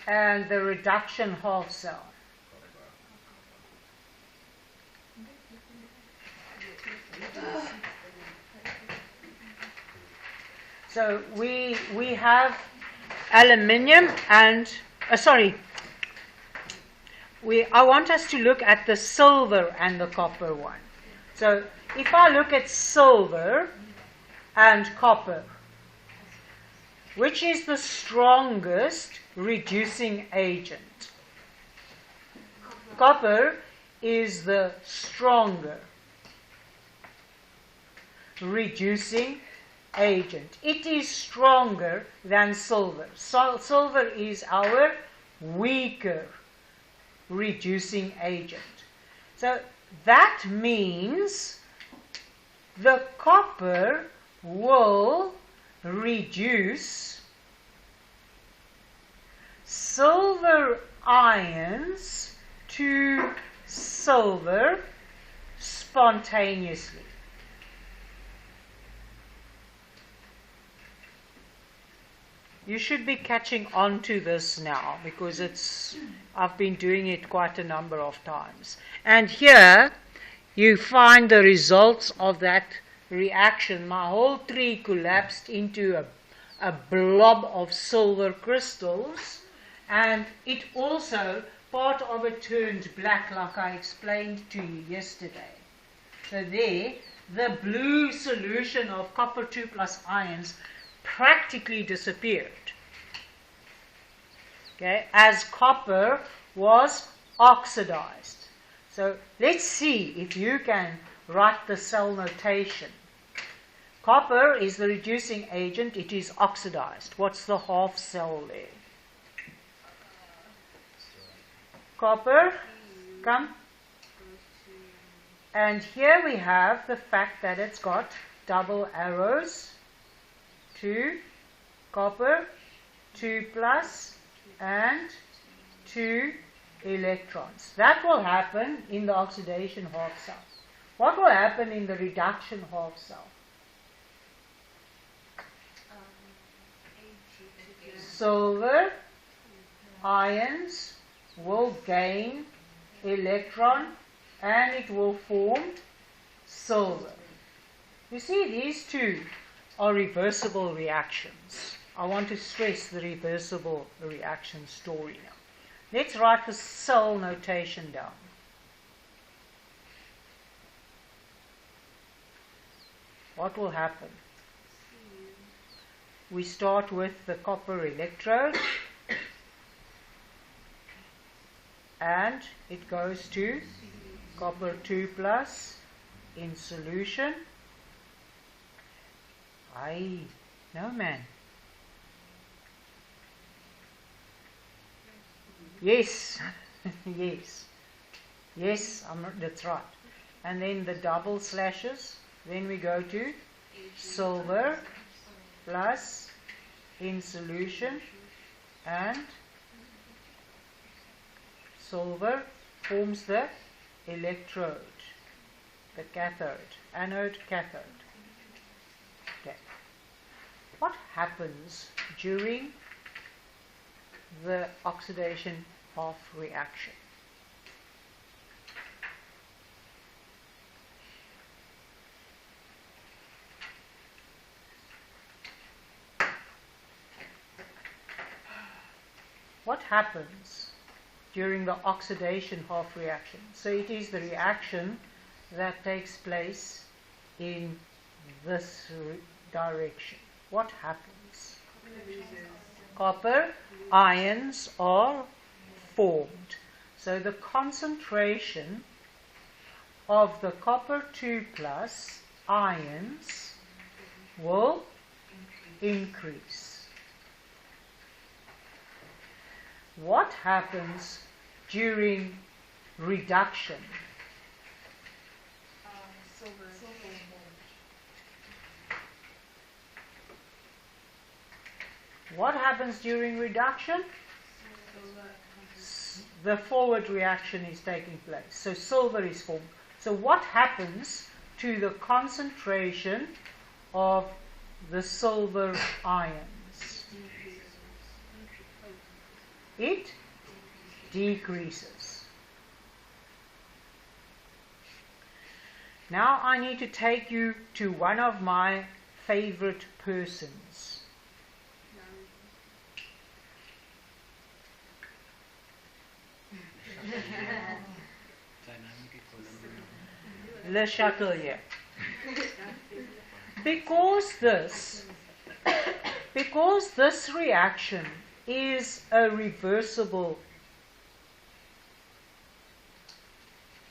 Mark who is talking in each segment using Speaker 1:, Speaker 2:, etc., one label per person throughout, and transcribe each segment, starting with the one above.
Speaker 1: and the reduction half cell. So we have aluminium and I want us to look at the silver and the copper one. So if I look at silver and copper, which is the strongest reducing agent? Copper is the stronger reducing agent. It is stronger than silver. Silver is our weaker reducing agent. So that means the copper will reduce silver ions to silver spontaneously. You should be catching on to this now, because I've been doing it quite a number of times. And here you find the results of that reaction. My whole tree collapsed into a blob of silver crystals, and it also, part of it turned black, like I explained to you yesterday. So there, the blue solution of copper 2+ ions practically disappeared, okay, as copper was oxidized. So let's see if you can write the cell notation. Copper is the reducing agent, it is oxidized. What's the half cell there? Copper, come. And here we have the fact that it's got double arrows. 2 copper, 2+ and 2 electrons. That will happen in the oxidation half cell. What will happen in the reduction half cell? Silver ions will gain electron and it will form silver. You see, these two are reversible reactions. I want to stress the reversible reaction story now. Let's write the cell notation down. What will happen? We start with the copper electrode, and it goes to copper 2+ in solution. No, man. Yes, yes, that's right. And then the double slashes. Then we go to silver plus in solution, and silver forms the electrode, the cathode, anode, cathode. Okay. What happens during the oxidation half reaction? What happens during the oxidation half reaction? So it is the reaction that takes place in this direction. What happens? Copper ions are formed. So the concentration of the copper 2+ ions will increase. What happens during reduction? What happens during reduction? The forward reaction is taking place. So silver is formed. So what happens to the concentration of the silver ions? it decreases. Now I need to take you to one of my favorite persons. Le Chatelier. Because this reaction is a reversible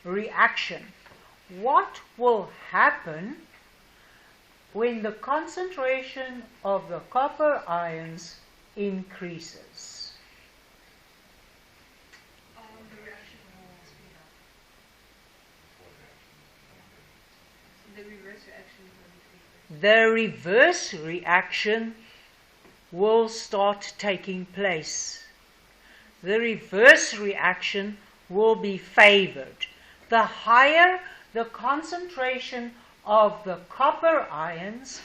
Speaker 1: reaction, what will happen when the concentration of the copper ions increases?
Speaker 2: The reaction will speed up. The reverse reaction will decrease.
Speaker 1: The reverse reaction will start taking place. The reverse reaction will be favored. The higher the concentration of the copper ions,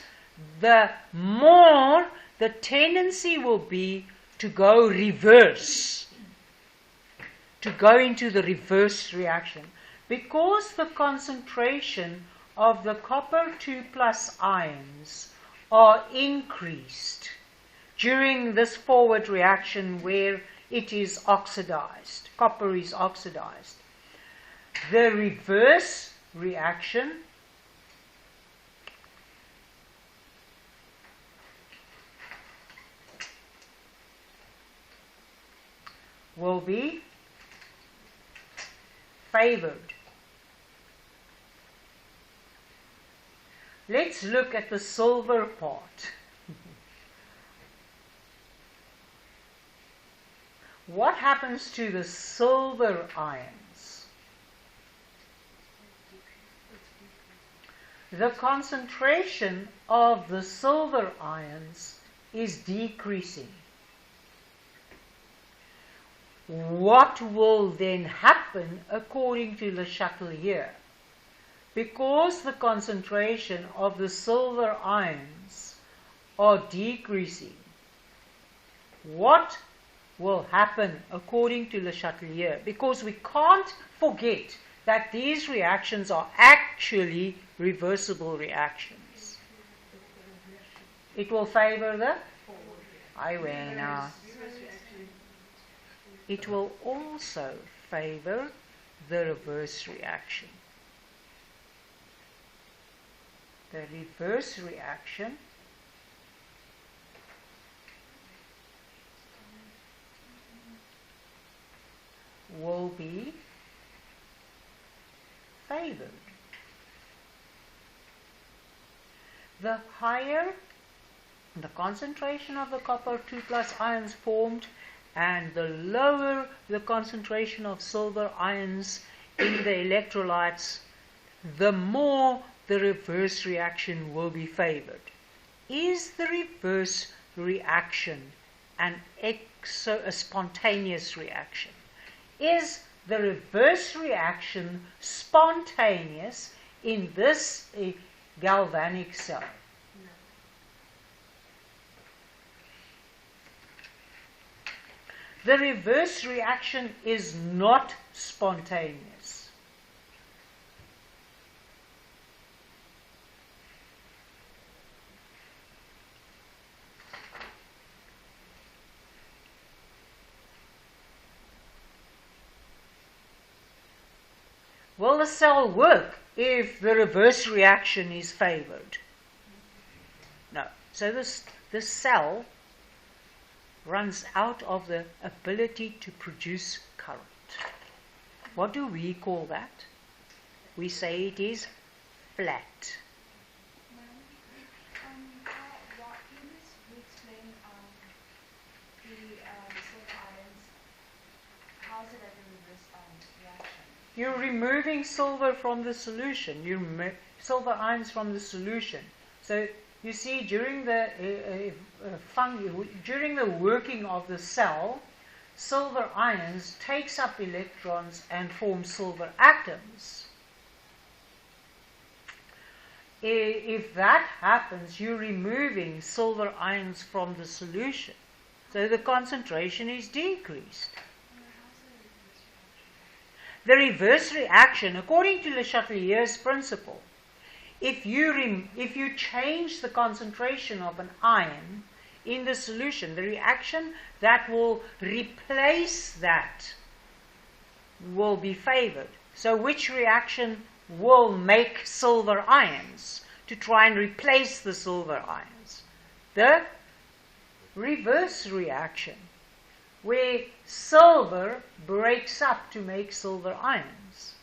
Speaker 1: the more the tendency will be to go reverse, to go into the reverse reaction. Because the concentration of the copper 2+ ions are increased during this forward reaction where it is oxidized, copper is oxidized. The reverse reaction will be favored. Let's look at the silver part. What happens to the silver ions? The concentration of the silver ions is decreasing. What will then happen according to Le Chatelier? Because the concentration of the silver ions are decreasing, what will happen according to Le Chatelier? Because we can't forget that these reactions are actually reversible reactions. It will favor the Iwena. It will also favor the reverse reaction. The reverse reaction will be favored. The higher the concentration of the copper 2+ ions formed and the lower the concentration of silver ions in the electrolytes, the more the reverse reaction will be favored. Is the reverse reaction a spontaneous reaction? Is the reverse reaction spontaneous in this galvanic cell?
Speaker 2: No.
Speaker 1: The reverse reaction is not spontaneous. Will the cell work if the reverse reaction is favored? No. So this cell runs out of the ability to produce current. What do we call that? We say it is flat.
Speaker 2: What can you explain the silver ions? How is it like a reverse reaction?
Speaker 1: You're removing silver from the solution. You remove silver ions from the solution. So you see, during the working of the cell, silver ions takes up electrons and form silver atoms. If that happens, you're removing silver ions from the solution. So the concentration is decreased.
Speaker 2: How's the reverse reaction?
Speaker 1: The reverse reaction, according to Le Chatelier's principle, if you change the concentration of an ion in the solution, the reaction that will replace that will be favored. So which reaction will make silver ions to try and replace the silver ions? The reverse reaction, where silver breaks up to make silver ions.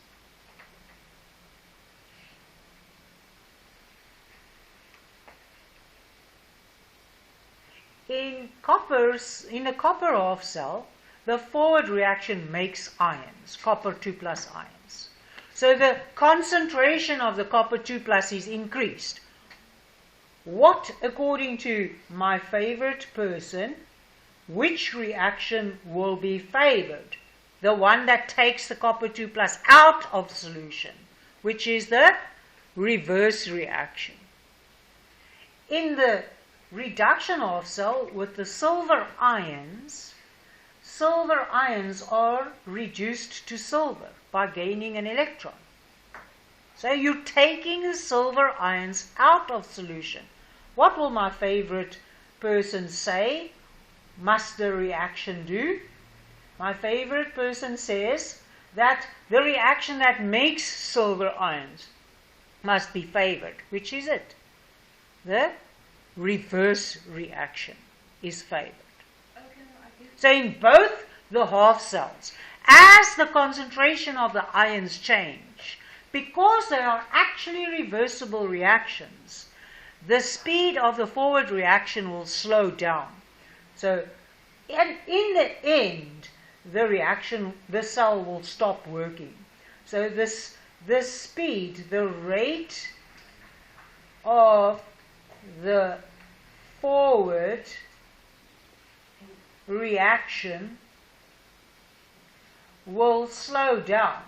Speaker 1: In a copper half cell, the forward reaction makes ions, copper 2 plus ions. So the concentration of the copper 2 plus is increased. What, according to my favorite person, which reaction will be favored? The one that takes the copper 2 plus out of the solution, which is the reverse reaction. In the reduction half cell with the silver ions are reduced to silver by gaining an electron. So you're taking the silver ions out of solution. What will my favorite person say must the reaction do? My favorite person says that the reaction that makes silver ions must be favored. Which is it? The reverse reaction is favored. So in both the half cells, as the concentration of the ions change, because they are actually reversible reactions, the speed of the forward reaction will slow down. So in the end, the cell will stop working. So the speed, the rate of the forward reaction will slow down.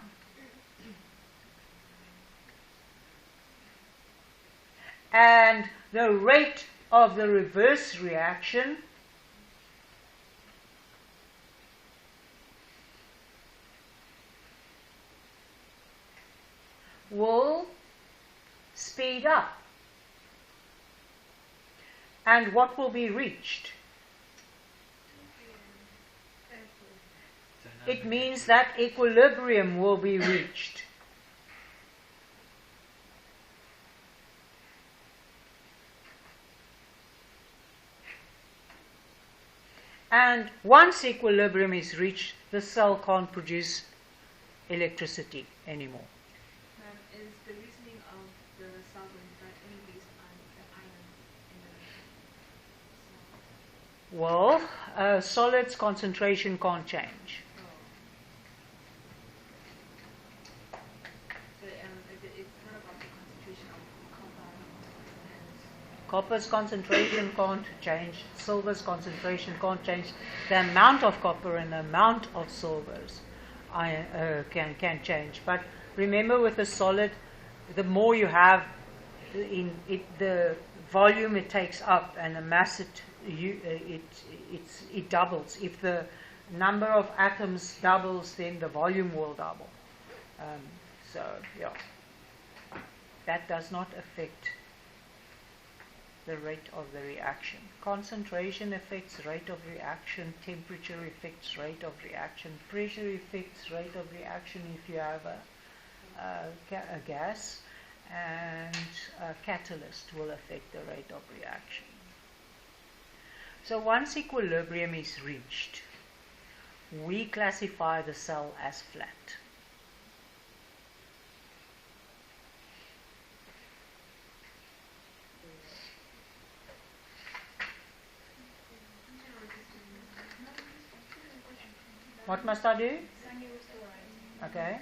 Speaker 1: And the rate of the reverse reaction will speed up. And what will be reached? It means that equilibrium will be reached. And once equilibrium is reached, the cell can't produce electricity anymore.
Speaker 2: Is the reasoning of the solvent that only based on the ion in the cell?
Speaker 1: Well, solids concentration can't change.
Speaker 2: So it's not about the concentration of copper and
Speaker 1: Copper's concentration can't change. Silver's concentration can't change. The amount of copper and the amount of silvers can change. But remember, with a solid, the more you have in it, the volume it takes up, and the mass it doubles. If the number of atoms doubles, then the volume will double. So yeah, that does not affect the rate of the reaction. Concentration affects rate of reaction, temperature affects rate of reaction, pressure affects rate of reaction if you have a gas, and a catalyst will affect the rate of reaction. So once equilibrium is reached, we classify the cell as flat. What must I do? Okay.